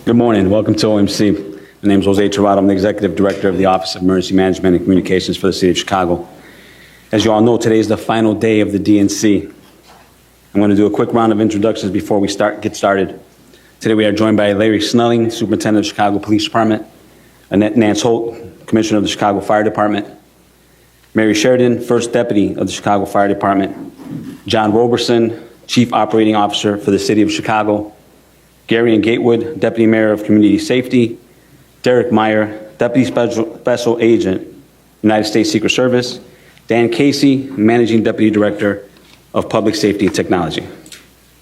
Good morning. Welcome to OMC. My name is Jose Tirado. I'm the Executive Director of the Office of Emergency Management and Communications for the City of Chicago. As you all know, today is the final day of the DNC. I'm going to do a quick round of introductions before we get started. Today we are joined by Larry Snelling, Superintendent of the Chicago Police Department, Annette Nance Holt, Commissioner of the Chicago Fire Department, Mary Sheridan, First Deputy of the Chicago Fire Department, John Roberson, Chief Operating Officer for the City of Chicago, Gary and Gatewood, Deputy Mayor of Community Safety, Derek Meyer, Deputy Special Agent, United States Secret Service, Dan Casey, Managing Deputy Director of Public Safety and Technology.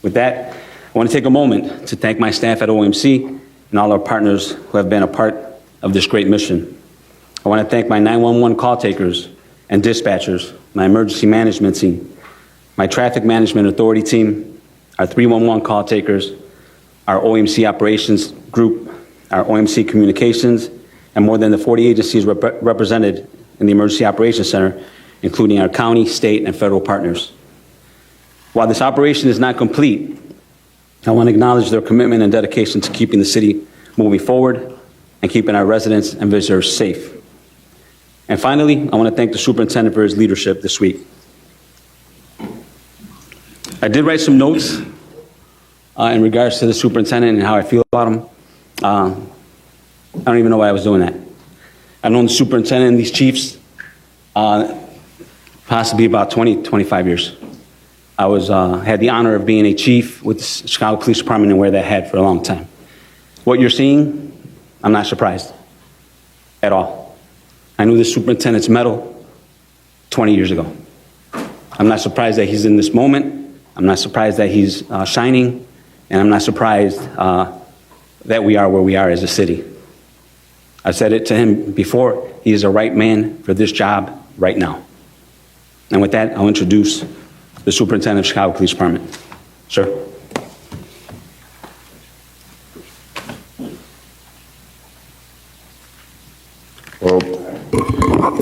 With that, I want to take a moment to thank my staff at OMC and all our partners who have been a part of this great mission. I want to thank my 911 call takers and dispatchers, my emergency management team, my traffic management authority team, our 311 call takers, our OMC operations group, our OMC communications, and more than the 40 agencies represented in the Emergency Operations Center, including our county, state, and federal partners. While this operation is not complete, I want to acknowledge their commitment and dedication to keeping the city moving forward and keeping our residents and visitors safe. And finally, I want to thank the superintendent for his leadership this week. I did write some notes in regards to the superintendent and how I feel about him. I don't even know why I was doing that. I've known the superintendent and these chiefs possibly about 20, 25 years. I had the honor of being a chief with the Chicago Police Department and wear that hat for a long time. What you're seeing, I'm not surprised at all. I knew the superintendent's medal 20 years ago. I'm not surprised that he's in this moment. I'm not surprised that he's shining. And I'm not surprised that we are where we are as a city. I said it to him before, he is the right man for this job right now. And with that, I'll introduce the Superintendent of Chicago Police Department. Sir. Well,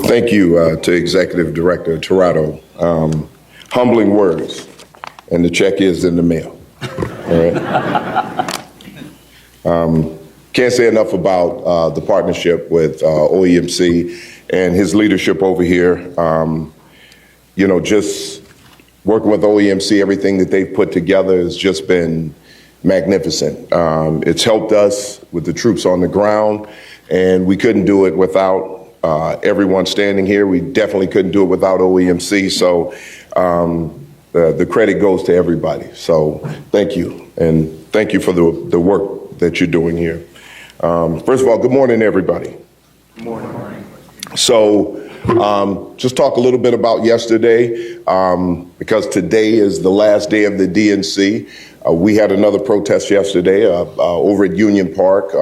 thank you to Executive Director Tirado. Humbling words, and the check is in the mail. All right. Can't say enough about the partnership with OEMC and his leadership over here. Just working with OEMC, everything that they've put together has just been magnificent. It's helped us with the troops on the ground, and we couldn't do it without everyone standing here. We definitely couldn't do it without OEMC. So the credit goes to everybody. So thank you, and thank you for the work that you're doing here. First of all, good morning, everybody. Good morning. So just talk a little bit about yesterday, because today is the last day of the DNC. We had another protest yesterday over at Union Park,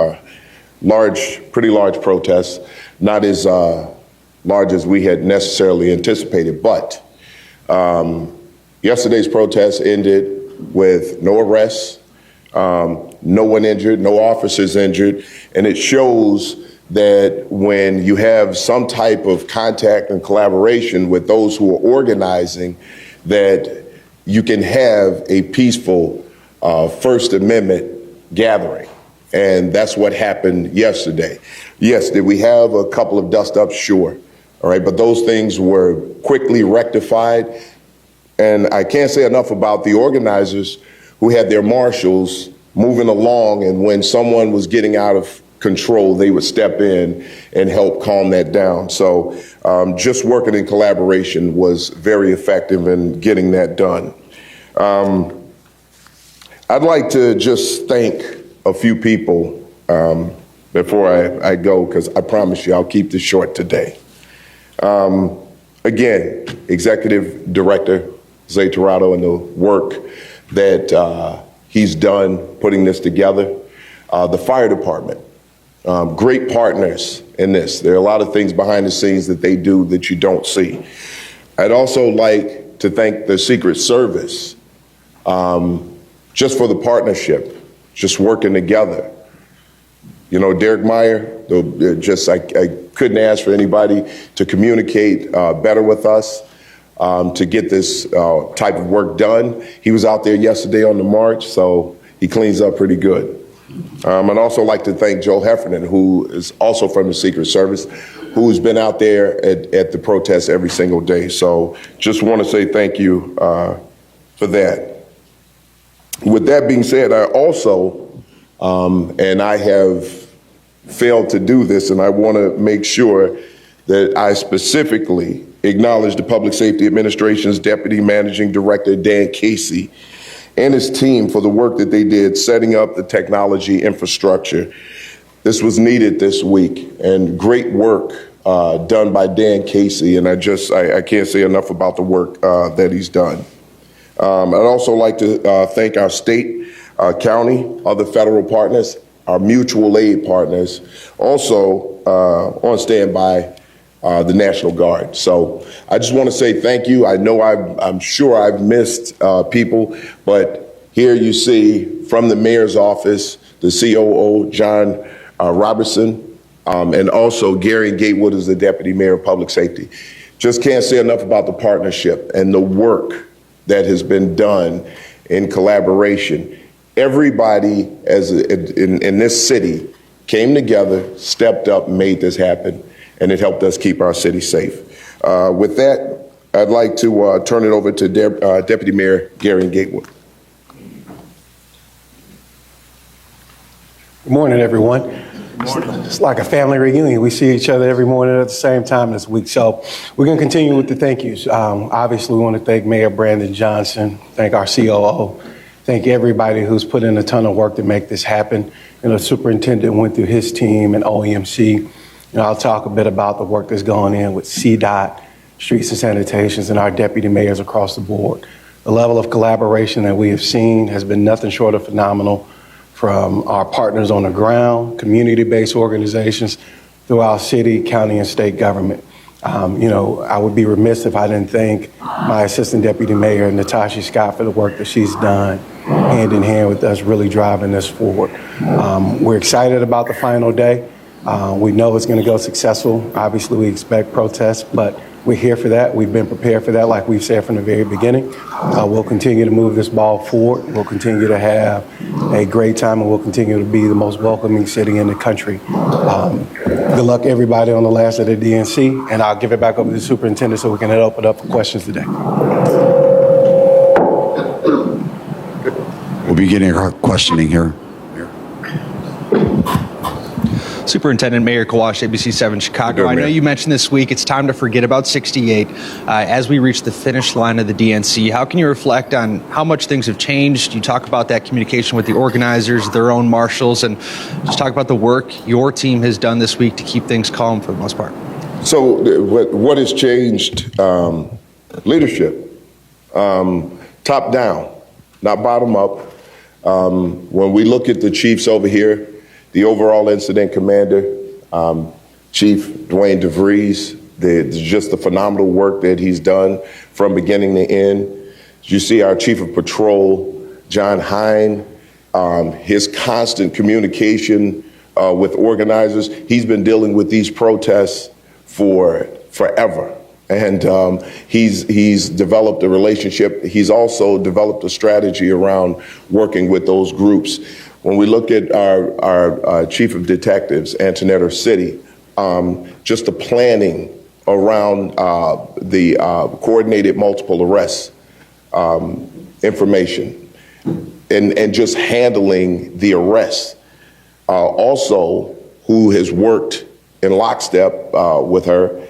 pretty large protest, not as large as we had necessarily anticipated, but yesterday's protest ended with no arrests, no one injured, no officers injured, and it shows that when you have some type of contact and collaboration with those who are organizing, that you can have a peaceful First Amendment gathering. And that's what happened yesterday. Yes, did we have a couple of dust-ups? Sure. All right, but those things were quickly rectified. And I can't say enough about the organizers who had their marshals moving along, and when someone was getting out of control, they would step in and help calm that down. So just working in collaboration was very effective in getting that done. I'd like to just thank a few people before I go, because I promise you I'll keep this short today. Again, Executive Director Jose Tirado and the work that he's done putting this together. The fire department, great partners in this. There are a lot of things behind the scenes that they do that you don't see. I'd also like to thank the Secret Service just for the partnership, just working together. You know, Derek Meyer, I couldn't ask for anybody to communicate better with us, to get this type of work done. He was out there yesterday on the march, so he cleans up pretty good. I'd also like to thank Joe Heffernan, who is also from the Secret Service, who's been out there at the protests every single day. So just want to say thank you for that. With that being said, I also, and I have failed to do this, and I want to make sure that I specifically acknowledge the Public Safety Administration's Deputy Managing Director, Dan Casey, and his team for the work that they did setting up the technology infrastructure. This was needed this week, and great work done by Dan Casey, and I can't say enough about the work that he's done. I'd also like to thank our state, county, other federal partners, our mutual aid partners, also on standby, the National Guard. So I just want to say thank you. I know I'm sure I've missed people, but here you see from the mayor's office, the COO, John Robertson, and also Gary Gatewood is the deputy mayor of public safety. Just can't say enough about the partnership and the work that has been done in collaboration. Everybody in this city came together, stepped up, and made this happen, and it helped us keep our city safe. With that, I'd like to turn it over to Deputy Mayor Gary Gatewood. Good morning, everyone. It's like a family reunion. We see each other every morning at the same time this week. So we're going to continue with the thank yous. Obviously, we want to thank Mayor Brandon Johnson, thank our COO, thank everybody who's put in a ton of work to make this happen. The superintendent went through his team and OEMC. I'll talk a bit about the work that's going in with CDOT, Streets and Sanitations, and our deputy mayors across the board. The level of collaboration that we have seen has been nothing short of phenomenal, from our partners on the ground, community-based organizations, throughout city, county, and state government. I would be remiss if I didn't thank my Assistant Deputy Mayor, Natasha Scott, for the work that she's done hand in hand with us really driving this forward. We're excited about the final day. We know it's going to go successful. Obviously, we expect protests, but we're here for that. We've been prepared for that, like we've said from the very beginning. We'll continue to move this ball forward. We'll continue to have a great time, and we'll continue to be the most welcoming city in the country. Good luck, everybody, on the last day of the DNC, and I'll give it back over to the superintendent so we can open it up for questions today. We'll be getting our questioning here. Superintendent Mayor Kawash, ABC 7 Chicago. I know you mentioned this week it's time to forget about 68. As we reach the finish line of the DNC, how can you reflect on how much things have changed? You talk about that communication with the organizers, their own marshals, and just talk about the work your team has done this week to keep things calm for the most part. So what has changed? Leadership, top down, not bottom up. When we look at the chiefs over here, the overall incident commander, Chief Dwayne DeVries, just the phenomenal work that he's done from beginning to end. You see our Chief of Patrol, John Hine, his constant communication with organizers. He's been dealing with these protests for forever. And he's developed a relationship. He's also developed a strategy around working with those groups. When we look at our Chief of Detectives, Antoinette City, just the planning around the coordinated multiple arrests information and just handling the arrests. Also, who has worked in lockstep with her,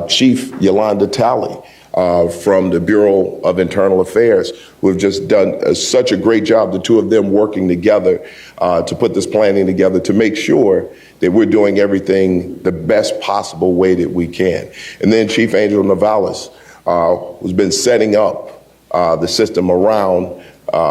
Chief Yolanda Talley from the Bureau of Internal Affairs, who have just done such a great job, the two of them working together to put this planning together to make sure that we're doing everything the best possible way that we can. And then Chief Angel Navalis, who's been setting up the system around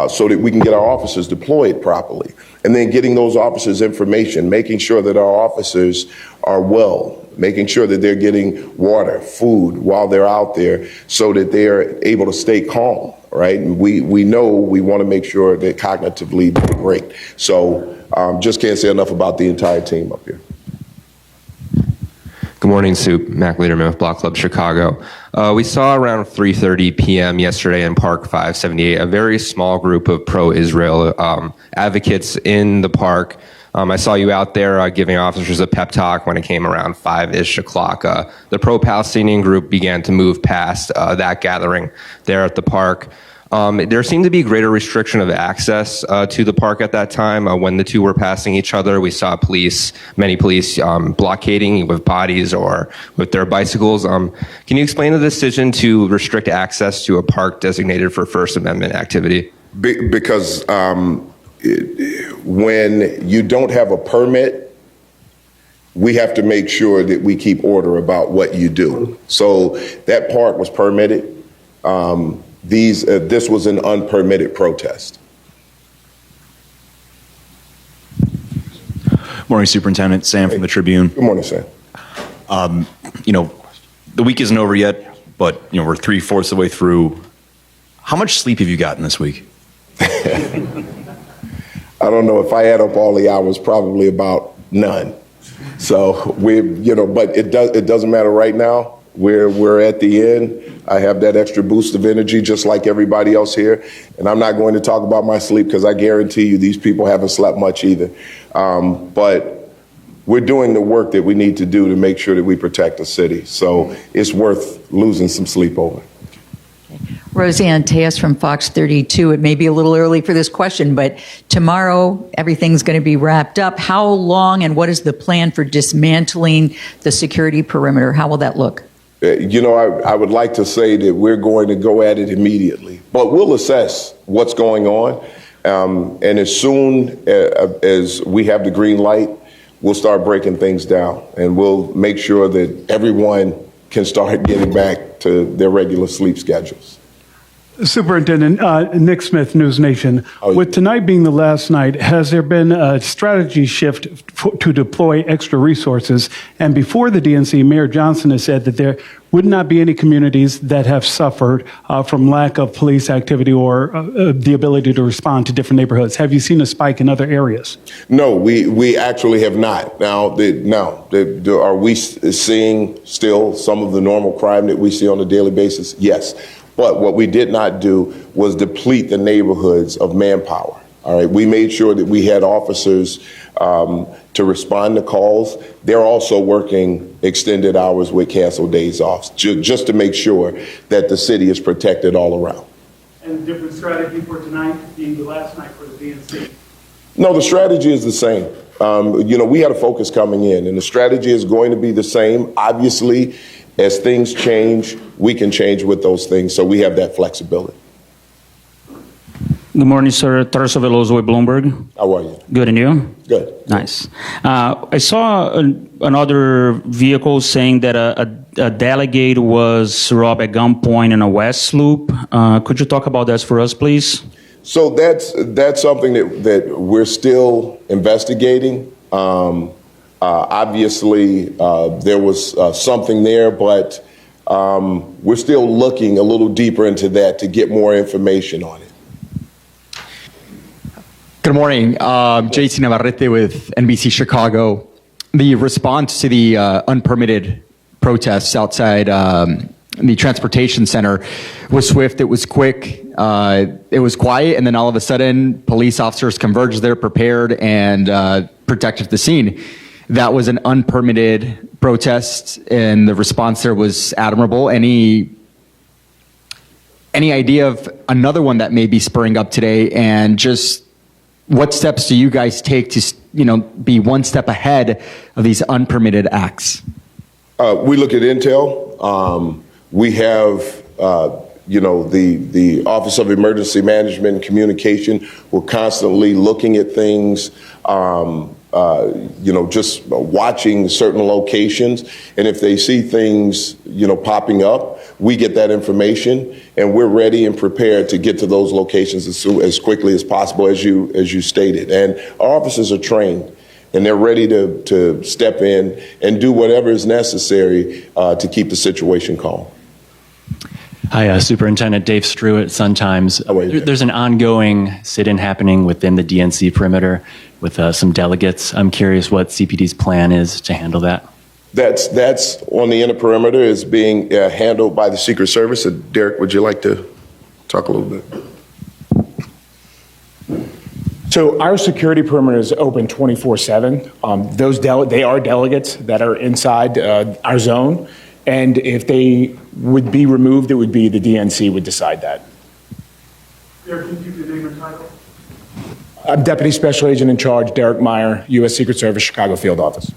so that we can get our officers deployed properly. And then getting those officers information, making sure that our officers are well, making sure that they're getting water, food while they're out there so that they're able to stay calm, right? And we know we want to make sure that cognitively they're great. So just can't say enough about the entire team up here. Good Good morning, Soup. Mac Lederman with Block Club Chicago. We saw around 3:30 p.m. yesterday in Park 578 a very small group of pro-Israel advocates in the park. I saw you out there giving officers a pep talk when it came around 5-ish o'clock. The pro-Palestinian group began to move past that gathering there at the park. There seemed to be greater restriction of access to the park at that time. When the two were passing each other, we saw many police blockading with bodies or with their bicycles. Can you explain the decision to restrict access to a park designated for First Amendment activity? Because when you don't have a permit, we have to make sure that we keep order about what you do. So that park was permitted. This was an unpermitted protest. Morning, Superintendent. Sam from the Tribune. Good morning, Sam. The week isn't over yet, but we're 3/4 of the way through. How much sleep have you gotten this week? I don't know if I add up all the hours, probably about none. So but it doesn't matter right now. We're at the end. I have that extra boost of energy just like everybody else here. And I'm not going to talk about my sleep because I guarantee you these people haven't slept much either. But we're doing the work that we need to do to make sure that we protect the city. So it's worth losing some sleep over. Roseanne Tejas from Fox 32. It may be a little early for this question, but tomorrow everything's going to be wrapped up. How long and what is the plan for dismantling the security perimeter? How will that look? I would like to say that we're going to go at it immediately, but we'll assess what's going on. And as soon as we have the green light, we'll start breaking things down and we'll make sure that everyone can start getting back to their regular sleep schedules. Superintendent, Nick Smith, News Nation. With tonight being the last night, has there been a strategy shift to deploy extra resources? And before the DNC, Mayor Johnson has said that there would not be any communities that have suffered from lack of police activity or the ability to respond to different neighborhoods. Have you seen a spike in other areas? No, we actually have not. Now, are we seeing still some of the normal crime that we see on a daily basis? Yes. But what we did not do was deplete the neighborhoods of manpower. All right, we made sure that we had officers to respond to calls. They're also working extended hours with canceled days off, just to make sure that the city is protected all around. And a different strategy for tonight being the last night for the DNC? No, the strategy is the same. We had a focus coming in, and the strategy is going to be the same. Obviously, as things change, we can change with those things, so we have that flexibility. Good morning, sir. Tarso Veloso with Bloomberg. How are you? Good, and you? Good. Nice. I saw another vehicle saying that a delegate was robbed at gunpoint in a West Loop. Could you talk about that for us, please? So that's something that we're still investigating. Obviously, there was something there, but we're still looking a little deeper into that to get more information on it. Good morning. JC Navarrete with NBC Chicago. The response to the unpermitted protests outside the transportation center was swift. It was quick. It was quiet. And then all of a sudden, police officers converged there, prepared, and protected the scene. That was an unpermitted protest, and the response there was admirable. Any idea of another one that may be spurring up today, and just what steps do you guys take to, be one step ahead of these unpermitted acts? We look at intel. We have, the Office of Emergency Management and Communication. We're constantly looking at things. Just watching certain locations. And if they see things, popping up, we get that information and we're ready and prepared to get to those locations as quickly as possible, as you stated. And our officers are trained and they're ready to step in and do whatever is necessary to keep the situation calm. Hi, Superintendent Dave Struett, Sun-Times. There's an ongoing sit-in happening within the DNC perimeter with some delegates. I'm curious what CPD's plan is to handle that. That's on the inner perimeter is being handled by the Secret Service. Derek, would you like to talk a little bit? So our security perimeter is open 24/7. They are delegates that are inside our zone, and if they would be removed, it would be the DNC would decide that. Derek, can you give your name and title? I'm Deputy Special Agent in Charge, Derek Meyer, U.S. Secret Service, Chicago Field Office.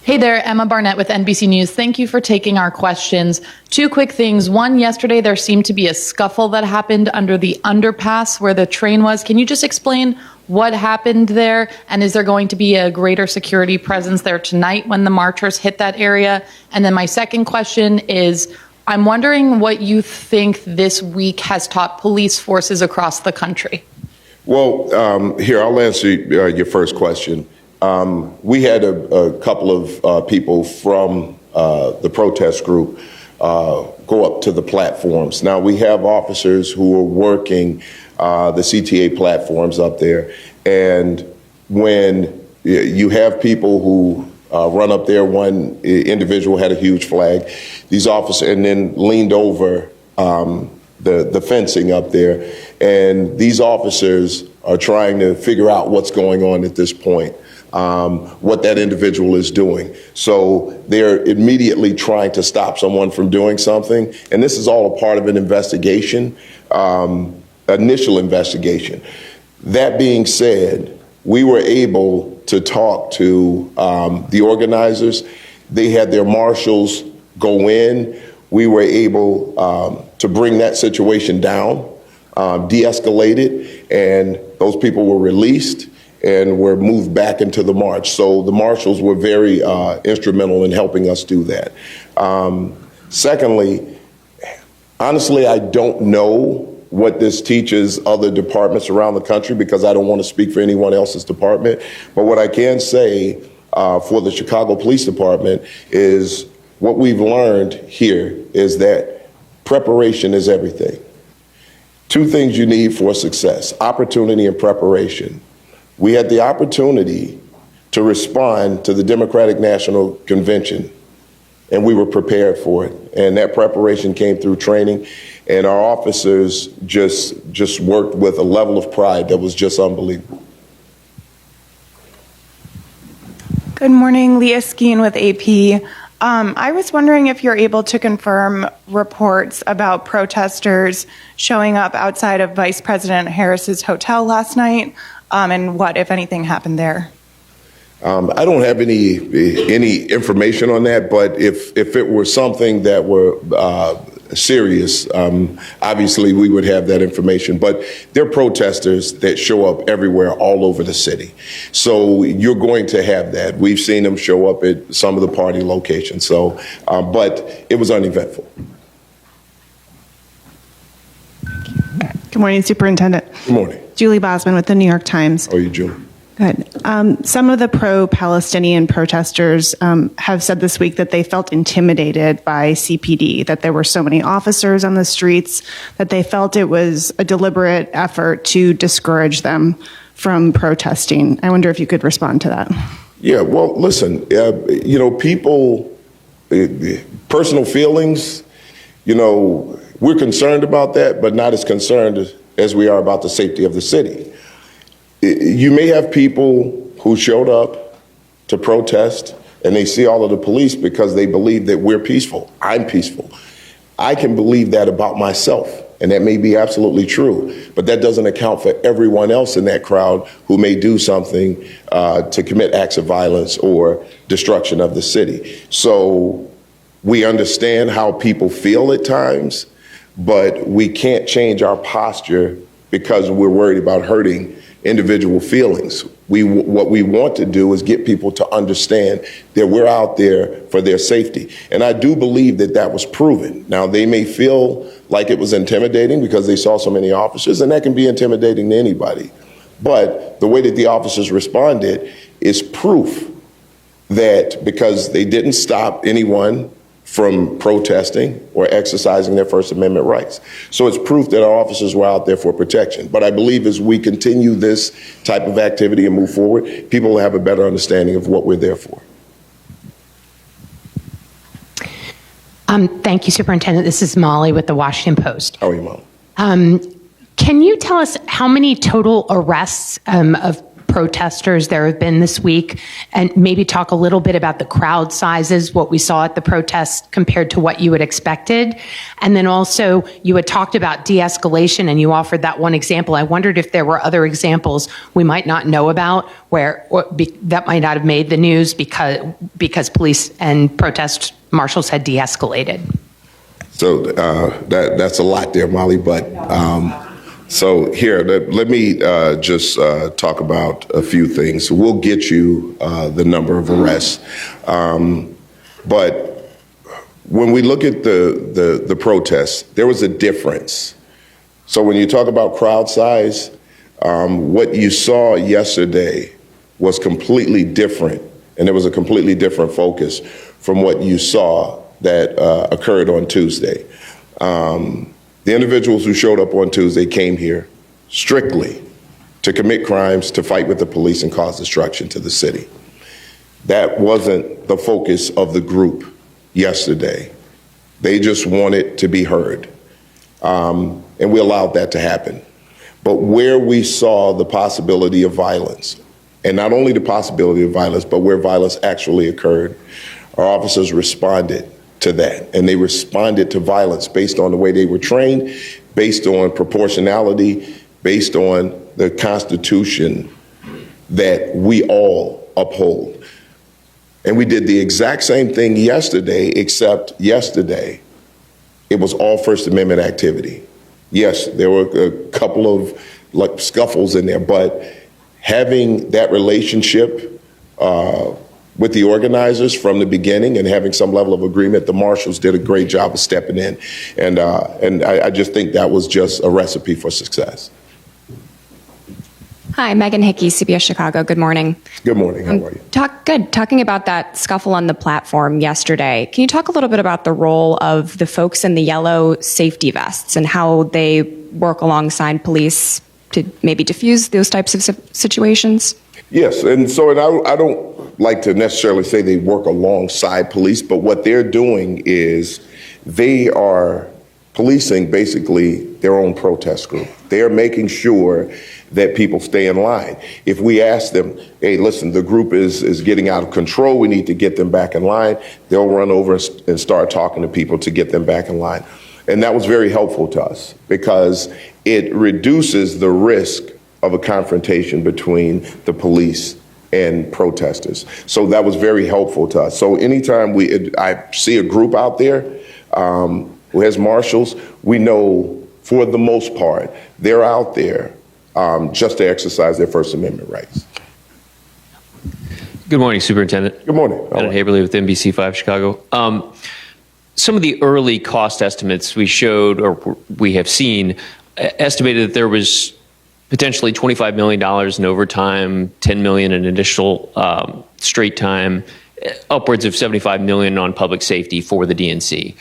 Hey there, Emma Barnett with NBC News. Thank you for taking our questions. Two quick things. One, yesterday there seemed to be a scuffle that happened under the underpass where the train was. Can you just explain what happened there? And is there going to be a greater security presence there tonight when the marchers hit that area? And then my second question is, I'm wondering what you think this week has taught police forces across the country. Well, here, I'll answer your first question. We had a couple of people from the protest group go up to the platforms. Now, we have officers who are working the CTA platforms up there. And when you have people who run up there, one individual had a huge flag, these officers, and then leaned over the fencing up there. And these officers are trying to figure out what's going on at this point. What that individual is doing. So they're immediately trying to stop someone from doing something. And this is all a part of an investigation, initial investigation. That being said, we were able to talk to the organizers. They had their marshals go in. We were able to bring that situation down, de-escalate it, and those people were released and were moved back into the march. So the marshals were very instrumental in helping us do that. Secondly, honestly, I don't know what this teaches other departments around the country because I don't want to speak for anyone else's department. But what I can say for the Chicago Police Department is what we've learned here is that preparation is everything. Two things you need for success: opportunity and preparation. We had the opportunity to respond to the Democratic National Convention, and we were prepared for it. And that preparation came through training, and our officers just worked with a level of pride that was just unbelievable. Good morning, Leah Skeen with AP. I was wondering if you're able to confirm reports about protesters showing up outside of Vice President Harris's hotel last night, and what, if anything, happened there. I don't have any information on that, but if it were something that were serious, obviously we would have that information. But there are protesters that show up everywhere, all over the city. So you're going to have that. We've seen them show up at some of the party locations. So, but it was uneventful. Good morning, Superintendent. Good morning. Julie Bosman with the New York Times. How are you, Julie? Good. Some of the pro-Palestinian protesters have said this week that they felt intimidated by CPD, that there were so many officers on the streets, that they felt it was a deliberate effort to discourage them from protesting. I wonder if you could respond to that. Yeah, well, listen, people, personal feelings, we're concerned about that, but not as concerned as we are about the safety of the city. You may have people who showed up to protest and they see all of the police because they believe that we're peaceful. I'm peaceful. I can believe that about myself, and that may be absolutely true, but that doesn't account for everyone else in that crowd who may do something to commit acts of violence or destruction of the city. So we understand how people feel at times, but we can't change our posture because we're worried about hurting individual feelings. What we want to do is get people to understand that we're out there for their safety. And I do believe that that was proven. Now, they may feel like it was intimidating because they saw so many officers, and that can be intimidating to anybody. But the way that the officers responded is proof that because they didn't stop anyone, from protesting or exercising their First Amendment rights. So it's proof that our officers were out there for protection. But I believe as we continue this type of activity and move forward, people will have a better understanding of what we're there for. Thank you, Superintendent. This is Molly with the Washington Post. How are you, Molly? Can you tell us how many total arrests of protesters there have been this week, and maybe talk a little bit about the crowd sizes, what we saw at the protests compared to what you had expected? And then also, you had talked about de-escalation, and you offered that one example. I wondered if there were other examples we might not know about that might not have made the news because police and protest marshals had de-escalated. So that's a lot there, Molly, but so here, let me just talk about a few things. We'll get you the number of arrests. But when we look at the protests, there was a difference. So when you talk about crowd size, what you saw yesterday was completely different, and there was a completely different focus from what you saw that occurred on Tuesday. The individuals who showed up on Tuesday came here strictly to commit crimes, to fight with the police and cause destruction to the city. That wasn't the focus of the group yesterday. They just wanted to be heard. And we allowed that to happen. But where we saw the possibility of violence, and not only the possibility of violence, but where violence actually occurred, our officers responded to that. And they responded to violence based on the way they were trained, based on proportionality, based on the Constitution that we all uphold. And we did the exact same thing yesterday, except yesterday, it was all First Amendment activity. Yes, there were a couple of scuffles in there, but having that relationship with the organizers from the beginning and having some level of agreement, the marshals did a great job of stepping in. And I just think that was just a recipe for success. Hi, Megan Hickey, CBS Chicago. Good morning. Good morning. How are you? Talking about that scuffle on the platform yesterday, can you talk a little bit about the role of the folks in the yellow safety vests and how they work alongside police to maybe diffuse those types of situations? Yes, and I don't like to necessarily say they work alongside police, but what they're doing is they are policing basically their own protest group. They are making sure that people stay in line. If we ask them, hey, listen, the group is getting out of control, we need to get them back in line, they'll run over and start talking to people to get them back in line. And that was very helpful to us because it reduces the risk of a confrontation between the police and protesters. So that was very helpful to us. So anytime I see a group out there who has marshals, we know for the most part, they're out there just to exercise their First Amendment rights. Good morning, Superintendent. Good morning. Adam Haberly with NBC5 Chicago. Some of the early cost estimates we showed or we have seen estimated that there was potentially $25 million in overtime, $10 million in additional straight time, upwards of $75 million on public safety for the DNC.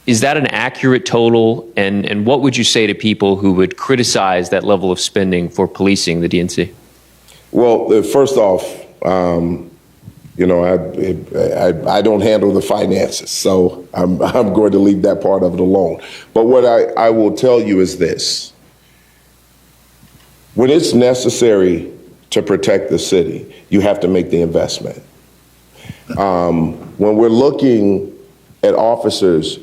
Is that an accurate total? And what would you say to people who would criticize that level of spending for policing the DNC? Well, first off, I don't handle the finances, so I'm going to leave that part of it alone. But what I will tell you is this. When it's necessary to protect the city, you have to make the investment. When we're looking at officers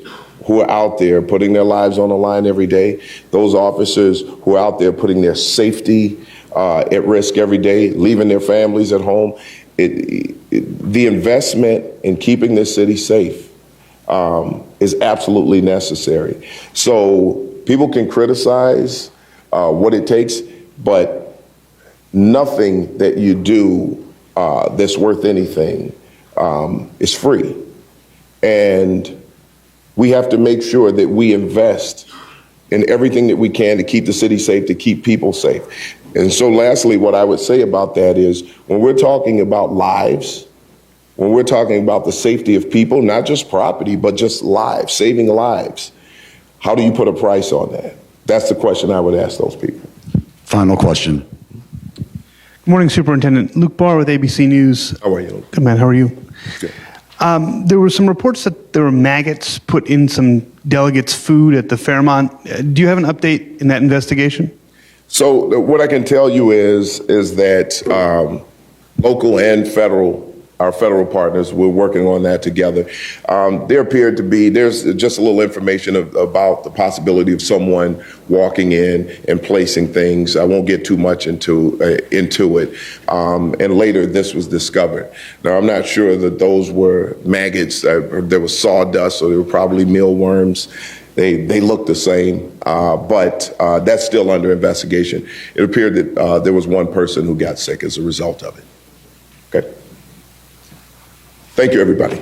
who are out there putting their lives on the line every day, those officers who are out there putting their safety at risk every day, leaving their families at home, the investment in keeping this city safe is absolutely necessary. So people can criticize what it takes, but nothing that you do that's worth anything is free. And we have to make sure that we invest in everything that we can to keep the city safe, to keep people safe. And so lastly, what I would say about that is when we're talking about lives, when we're talking about the safety of people, not just property, but just lives, saving lives, how do you put a price on that? That's the question I would ask those people. Final question. Good morning, Superintendent. Luke Barr with ABC News. How are you? Good, man. How are you? Good. There were some reports that there were maggots put in some delegates' food at the Fairmont. Do you have an update in that investigation? So what I can tell you is that local and our federal partners, we're working on that together. There appeared to be, there's just a little information about the possibility of someone walking in and placing things. I won't get too much into it. And later this was discovered. Now, I'm not sure that those were maggots. There was sawdust, so they were probably mealworms. They look the same, but that's still under investigation. It appeared that there was one person who got sick as a result of it. Okay. Thank you, everybody.